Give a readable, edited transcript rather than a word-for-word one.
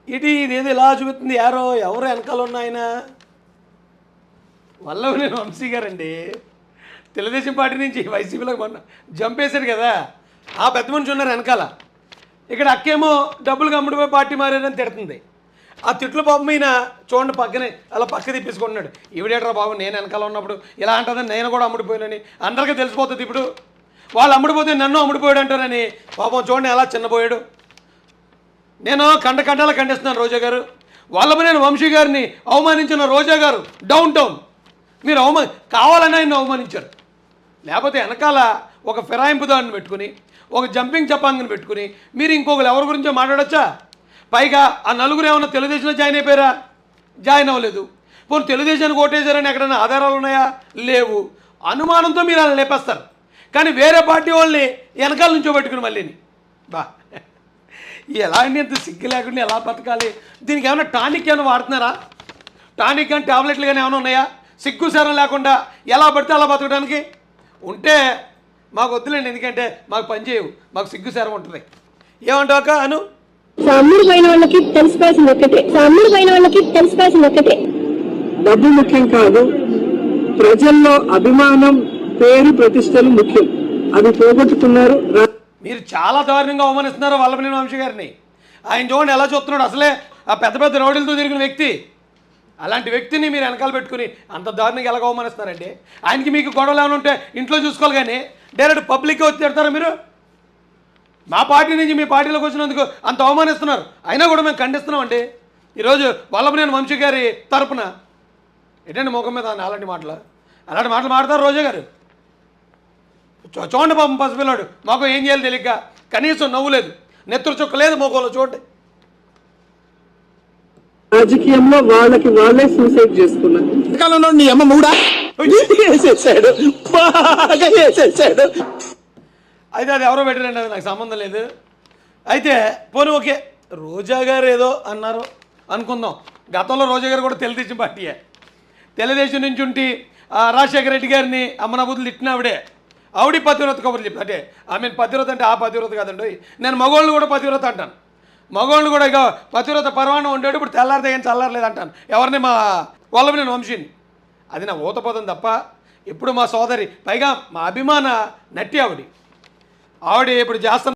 ఇదేదో ఇలా చూపుతుంది యారో ఎవరు వెనకాల ఉన్న ఆయన వల్లభనేని వంశీ గారండి. తెలుగుదేశం పార్టీ నుంచి వైసీపీలోకి మొన్న జంపేశారు కదా, ఆ పెద్ద మనిషి ఉన్నారు వెనకాల. ఇక్కడ అక్కేమో డబ్బులు అమ్ముడిపోయి పార్టీ మారారని తిడుతుంది. ఆ తిట్లు పాపం ఈయన చూడండి పక్కనే అలా పక్క తిప్పేసుకుంటున్నాడు. ఈవిడేట్రా బాబు నేను వెనకాల ఉన్నప్పుడు ఇలా అంటుందని నేను కూడా అమ్ముడిపోయానని అందరికీ తెలిసిపోతుంది. ఇప్పుడు వాళ్ళు అమ్ముడిపోతే నన్ను అమ్ముడిపోయాడు అంటారని పాపం చూడండి ఎలా చిన్నపోయాడు. నేను కండలా ఖండిస్తున్నాను రోజా గారు. వల్లభనేని వంశీ గారిని అవమానించిన రోజా గారు డౌన్ టౌన్ మీరు కావాలని ఆయన అవమానించారు. లేకపోతే వెనకాల ఒక ఫిరాయింపుదారుని పెట్టుకుని ఒక జంపింగ్ చపాంగిని పెట్టుకుని మీరు ఇంకొకరు ఎవరి గురించో మాట్లాడచ్చా? పైగా ఆ నలుగురు ఏమన్నా తెలుగుదేశంలో జాయిన్ అయిపోయారా? జాయిన్ అవ్వలేదు. పోనీ తెలుగుదేశానికి ఓటేశారని ఎక్కడైనా ఆధారాలు ఉన్నాయా? లేవు. అనుమానంతో మీరు అలా లేపేస్తారు. కానీ వేరే పార్టీ వాళ్ళని వెనకాల నుంచో పెట్టుకుని మళ్ళీని బా ఎలా అండి, ఎంత సిగ్గు లేకుండా ఎలా బతకాలి? దీనికి ఏమైనా టానిక్ ఏమైనా వాడుతున్నారా? టానిక్ కానీ టాబ్లెట్లు కానీ ఏమైనా ఉన్నాయా? సిగ్గు సరం లేకుండా ఎలా పడితే అలా బతకడానికి ఉంటే మాకు వద్దులేండి. ఎందుకంటే మాకు పని చేయవు, మాకు సిగ్గు సరం ఉంటుంది. ఏమంటావు అక్క అను? సామ్ముడు పైన వాళ్ళకి తెలిసిపోయాల్సింది ఒక్కటే, డబ్బు ముఖ్యం కాదు, ప్రజల్లో అభిమానం పేరు ప్రతిష్టలు ముఖ్యం. అవి పోగొట్టుకున్నారు. మీరు చాలా దారుణంగా అవమానిస్తున్నారు వల్లభనేని వంశీ గారిని. ఆయన చూడండి ఎలా చూస్తున్నాడు. అసలే ఆ పెద్ద పెద్ద రౌడీలతో తిరిగిన వ్యక్తి, అలాంటి వ్యక్తిని మీరు వెనకాల పెట్టుకుని అంత దారుణంగా ఎలాగ అవమానిస్తున్నారండి? ఆయనకి మీకు గొడవలు ఏమైనా ఉంటే ఇంట్లో చూసుకోవాలి, కానీ డైరెక్ట్ పబ్లిక్గా వచ్చి తిడతారా మీరు? మా పార్టీ నుంచి మీ పార్టీలోకి వచ్చినందుకు అంత అవమానిస్తున్నారు, అయినా కూడా మేము ఖండిస్తున్నామండి. ఈరోజు వల్లభనేని వంశీ గారి తరపున ఏంటండి ముఖం మీద అలాంటి మాటలు మాట్లాడతారు రోజా గారు? చూడండి పాపం పసిపిల్లాడు మాకు ఏం చేయాలి తెలియక కనీసం నవ్వులేదు, నెత్తురు చుక్క లేదు మోకంలో. చూడండి రాజకీయంలో వాళ్ళకి వాళ్ళే సూసైడ్ చేసుకున్నారు. నీ అమ్మ మూడా వేసేసాడు, బాగా వేసేసాడు. అయితే అది ఎవరో పెట్టారండి, అది నాకు సంబంధం లేదు. అయితే పోనీ ఓకే, రోజా గారు ఏదో అన్నారు అనుకుందాం. గతంలో రోజా గారు కూడా తెలుగుదేశం పార్టీయే. తెలుగుదేశం నుంచి ఉండి రాజశేఖర రెడ్డి గారిని అమ్మనబుద్ధులు తిట్టిన ఆవిడ పతివ్రత కబుర్లు చెప్పి, అంటే పతివ్రత అంటే ఆ పతివ్రత కాదండి, నేను మగవాళ్ళు కూడా పతివ్రత అంటాను. మగవాళ్ళు కూడా ఇక పతివ్రత పర్వాణం ఉండేది, ఇప్పుడు తెల్లారితే ఏం చల్లారలేదు అంటాను ఎవరిని? మా వల్లభనేని వంశీని. అది నా ఊతపదం తప్ప ఎప్పుడు మా సోదరి, పైగా మా అభిమాన నటి ఆవిడ ఇప్పుడు చేస్తున్న